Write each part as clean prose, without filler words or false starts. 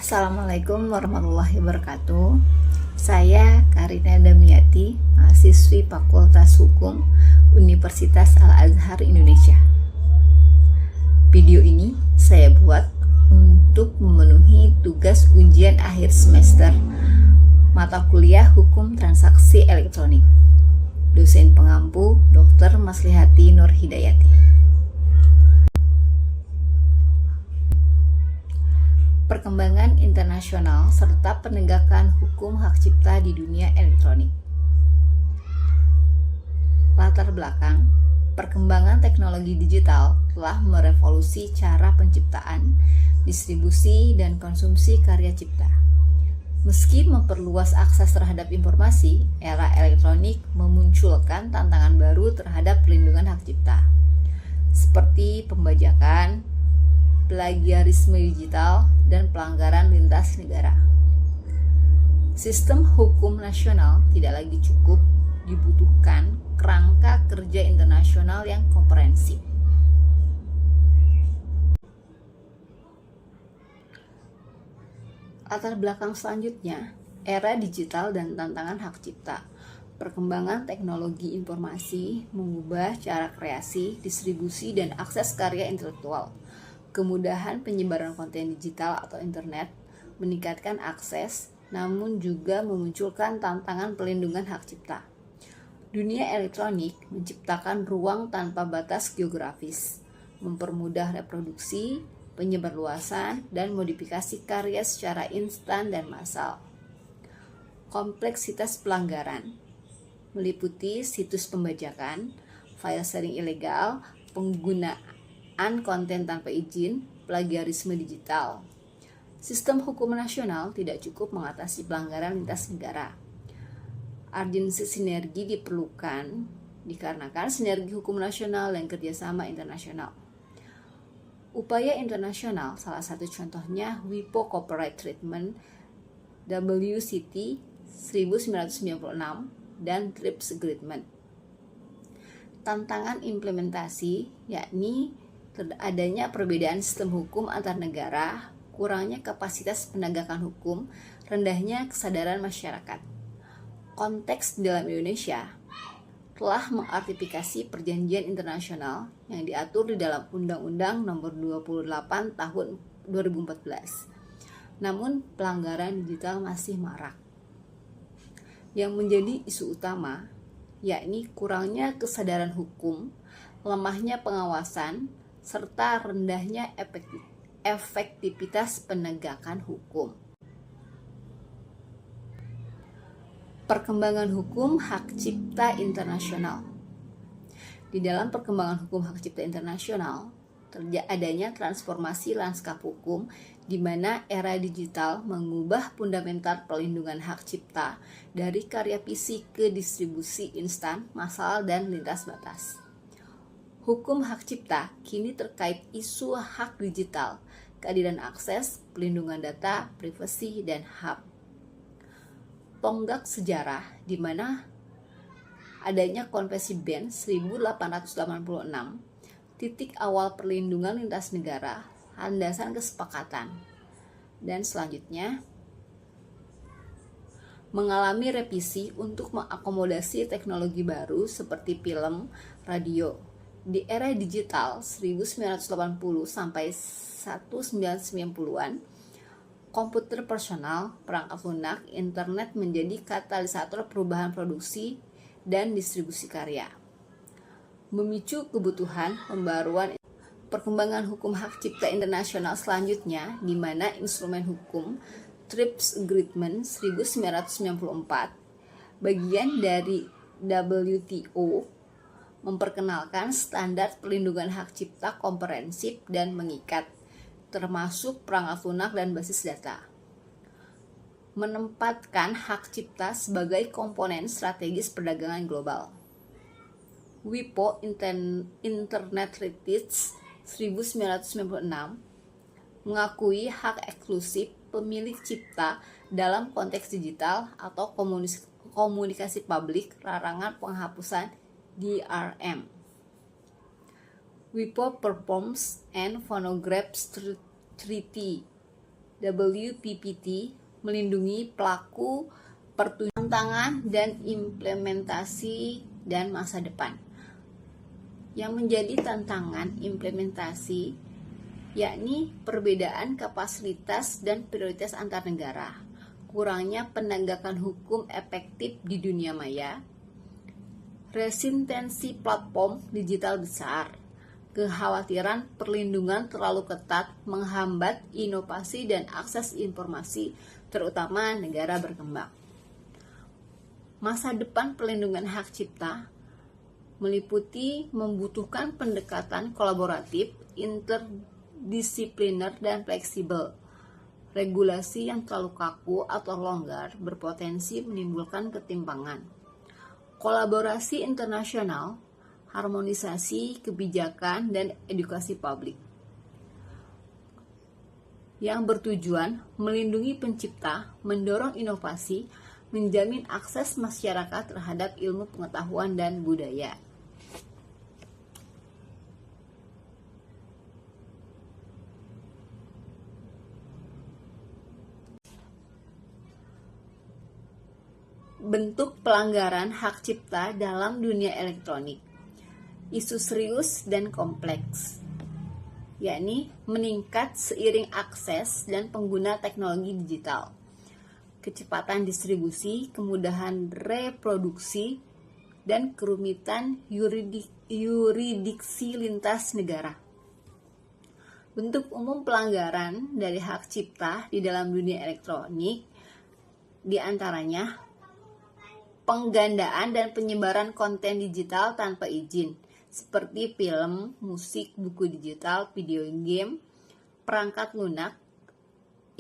Assalamualaikum warahmatullahi wabarakatuh. Saya Karina Damiati, mahasiswi Fakultas Hukum Universitas Al-Azhar Indonesia. Video ini saya buat untuk memenuhi tugas ujian akhir semester mata kuliah Hukum Transaksi Elektronik. Dosen pengampu Dr. Maslihati Nur Hidayati. Perkembangan internasional serta penegakan hukum hak cipta di dunia elektronik. Latar belakang, perkembangan teknologi digital telah merevolusi cara penciptaan, distribusi, dan konsumsi karya cipta. Meski memperluas akses terhadap informasi, era elektronik memunculkan tantangan baru terhadap perlindungan hak cipta, seperti pembajakan, plagiarisme digital, dan pelanggaran lintas negara. Sistem hukum nasional tidak lagi cukup, dibutuhkan kerangka kerja internasional yang komprehensif. Latar belakang selanjutnya, era digital dan tantangan hak cipta. Perkembangan teknologi informasi mengubah cara kreasi, distribusi, dan akses karya intelektual. Kemudahan penyebaran konten digital atau internet meningkatkan akses, namun juga memunculkan tantangan pelindungan hak cipta. Dunia elektronik menciptakan ruang tanpa batas geografis, mempermudah reproduksi, penyebarluasan, dan modifikasi karya secara instan dan massal. Kompleksitas pelanggaran meliputi situs pembajakan, file sharing ilegal, penggunaan konten tanpa izin, plagiarisme digital. Sistem hukum nasional tidak cukup mengatasi pelanggaran lintas negara. Urgensi sinergi diperlukan dikarenakan sinergi hukum nasional dan kerjasama internasional. Upaya internasional, salah satu contohnya WIPO Copyright Treatment, WCT 1996, dan TRIPS Agreement. Tantangan implementasi yakni adanya perbedaan sistem hukum antar negara, kurangnya kapasitas penegakan hukum, rendahnya kesadaran masyarakat. Konteks dalam Indonesia telah mengartifikasi perjanjian internasional yang diatur di dalam Undang-Undang Nomor 28 Tahun 2014. Namun pelanggaran digital masih marak. Yang menjadi isu utama yakni kurangnya kesadaran hukum, lemahnya pengawasan, serta rendahnya efektivitas penegakan hukum. Perkembangan hukum hak cipta internasional. Di dalam perkembangan hukum hak cipta internasional, adanya transformasi lanskap hukum di mana era digital mengubah fundamental perlindungan hak cipta dari karya fisik ke distribusi instan, massal, dan lintas batas. Hukum hak cipta kini terkait isu hak digital, keadilan akses, pelindungan data, privasi, dan HAM. Tonggak sejarah di mana adanya Konvensi Bern 1886, titik awal perlindungan lintas negara, landasan kesepakatan, dan selanjutnya mengalami revisi untuk mengakomodasi teknologi baru seperti film, radio. Di era digital 1980 sampai 1990-an, komputer personal, perangkat lunak, internet menjadi katalisator perubahan produksi dan distribusi karya. Memicu kebutuhan pembaruan. Perkembangan hukum hak cipta internasional selanjutnya di mana instrumen hukum TRIPS Agreement 1994, bagian dari WTO, memperkenalkan standar perlindungan hak cipta komprehensif dan mengikat, termasuk perangkat lunak dan basis data. Menempatkan hak cipta sebagai komponen strategis perdagangan global. WIPO Internet Treaties 1996 mengakui hak eksklusif pemilik cipta dalam konteks digital atau komunikasi publik, larangan penghapusan DRM. WIPO Performs and Phonographs Treaty WPPT melindungi pelaku tantangan dan implementasi dan masa depan. Yang menjadi tantangan implementasi yakni perbedaan kapasitas dan prioritas antar negara, kurangnya penegakan hukum efektif di dunia maya, resistensi platform digital besar, kekhawatiran perlindungan terlalu ketat menghambat inovasi dan akses informasi, terutama negara berkembang. Masa depan perlindungan hak cipta meliputi membutuhkan pendekatan kolaboratif, interdisipliner, dan fleksibel. Regulasi yang terlalu kaku atau longgar berpotensi menimbulkan ketimpangan. Kolaborasi internasional, harmonisasi kebijakan, dan edukasi publik yang bertujuan melindungi pencipta, mendorong inovasi, menjamin akses masyarakat terhadap ilmu pengetahuan dan budaya. Bentuk pelanggaran hak cipta dalam dunia elektronik. Isu serius dan kompleks, yakni meningkat seiring akses dan pengguna teknologi digital, kecepatan distribusi, kemudahan reproduksi, dan kerumitan yuridiksi lintas negara. Bentuk umum pelanggaran dari hak cipta di dalam dunia elektronik diantaranya penggandaan dan penyebaran konten digital tanpa izin, seperti film, musik, buku digital, video game, perangkat lunak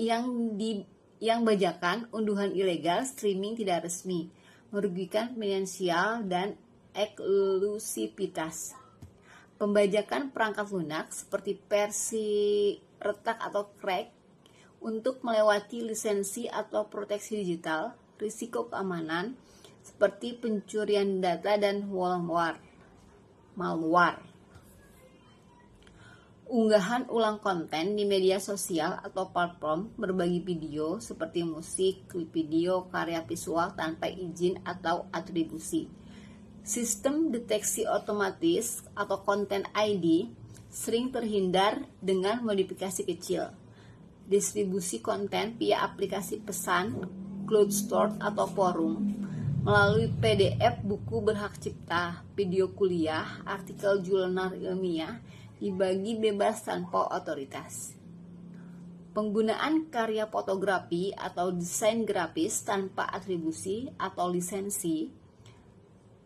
yang bajakan, unduhan ilegal, streaming tidak resmi, merugikan finansial dan eksklusivitas. Pembajakan perangkat lunak seperti versi retak atau crack untuk melewati lisensi atau proteksi digital, risiko keamanan seperti pencurian data dan malware. Unggahan ulang konten di media sosial atau platform berbagi video seperti musik, klip video, karya visual tanpa izin atau atribusi. Sistem deteksi otomatis atau konten ID sering terhindar dengan modifikasi kecil. Distribusi konten via aplikasi pesan, cloud store atau forum, melalui PDF, buku berhak cipta, video kuliah, artikel jurnal ilmiah, dibagi bebas tanpa otoritas. Penggunaan karya fotografi atau desain grafis tanpa atribusi atau lisensi,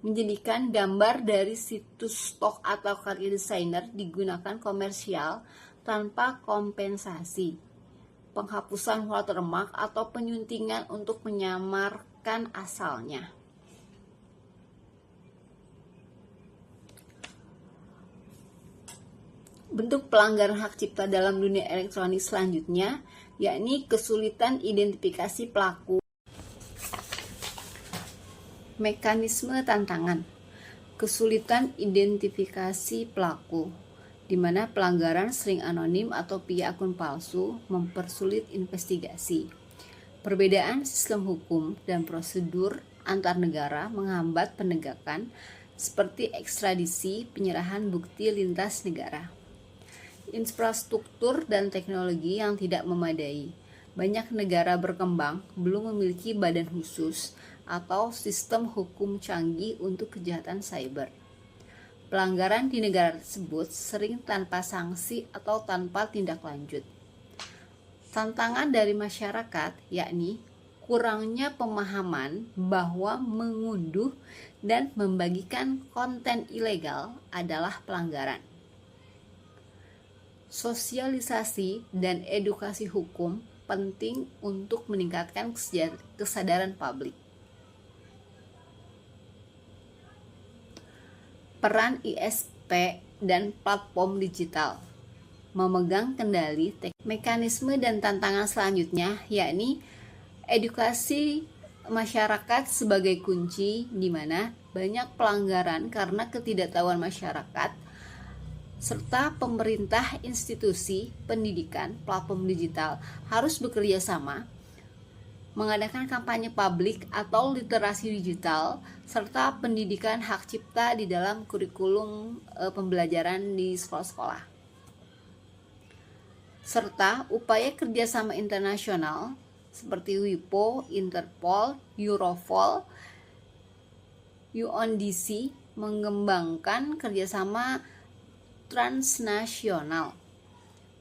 menjadikan gambar dari situs stok atau karya desainer digunakan komersial tanpa kompensasi, penghapusan watermark atau penyuntingan untuk menyamarkan asalnya. Bentuk pelanggaran hak cipta dalam dunia elektronik selanjutnya yakni kesulitan identifikasi pelaku. Mekanisme tantangan. Kesulitan identifikasi pelaku, di mana pelanggaran sering anonim atau via akun palsu mempersulit investigasi. Perbedaan sistem hukum dan prosedur antar negara menghambat penegakan seperti ekstradisi, penyerahan bukti lintas negara. Infrastruktur dan teknologi yang tidak memadai. Banyak negara berkembang belum memiliki badan khusus atau sistem hukum canggih untuk kejahatan cyber. Pelanggaran di negara tersebut sering tanpa sanksi atau tanpa tindak lanjut. Tantangan dari masyarakat yakni kurangnya pemahaman bahwa mengunduh dan membagikan konten ilegal adalah pelanggaran. Sosialisasi dan edukasi hukum penting untuk meningkatkan kesadaran publik. Peran ISP dan platform digital memegang kendali mekanisme dan tantangan selanjutnya yakni edukasi masyarakat sebagai kunci, di mana banyak pelanggaran karena ketidaktahuan masyarakat serta pemerintah, institusi, pendidikan, platform digital harus bekerja sama mengadakan kampanye publik atau literasi digital serta pendidikan hak cipta di dalam kurikulum pembelajaran di sekolah-sekolah. Serta upaya kerjasama internasional seperti WIPO, Interpol, Europol, UNDC mengembangkan kerjasama transnasional,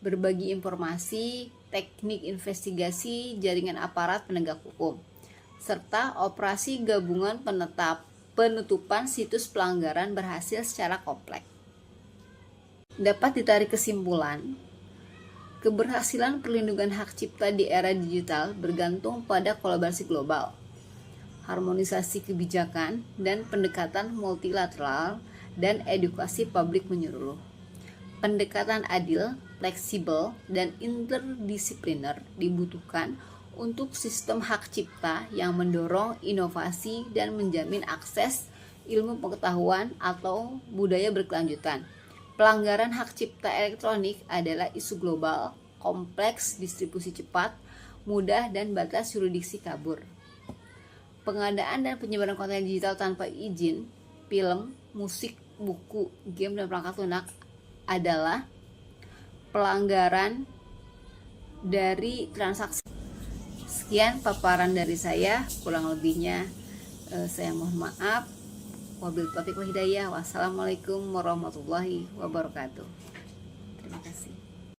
berbagi informasi, teknik investigasi jaringan aparat penegak hukum, serta operasi gabungan penutupan situs pelanggaran berhasil secara kompleks. Dapat ditarik kesimpulan, keberhasilan perlindungan hak cipta di era digital bergantung pada kolaborasi global, harmonisasi kebijakan, dan pendekatan multilateral dan edukasi publik menyeluruh. Pendekatan adil, fleksibel, dan interdisipliner dibutuhkan untuk sistem hak cipta yang mendorong inovasi dan menjamin akses ilmu pengetahuan atau budaya berkelanjutan. Pelanggaran hak cipta elektronik adalah isu global, kompleks, distribusi cepat, mudah, dan batas yurisdiksi kabur. Pengadaan dan penyebaran konten digital tanpa izin, film, musik, buku, game, dan perangkat lunak adalah pelanggaran dari transaksi. Sekian paparan dari saya, kurang lebihnya saya mohon maaf. Wabillahi taufiq wal hidayah. Wassalamualaikum warahmatullahi wabarakatuh. Terima kasih.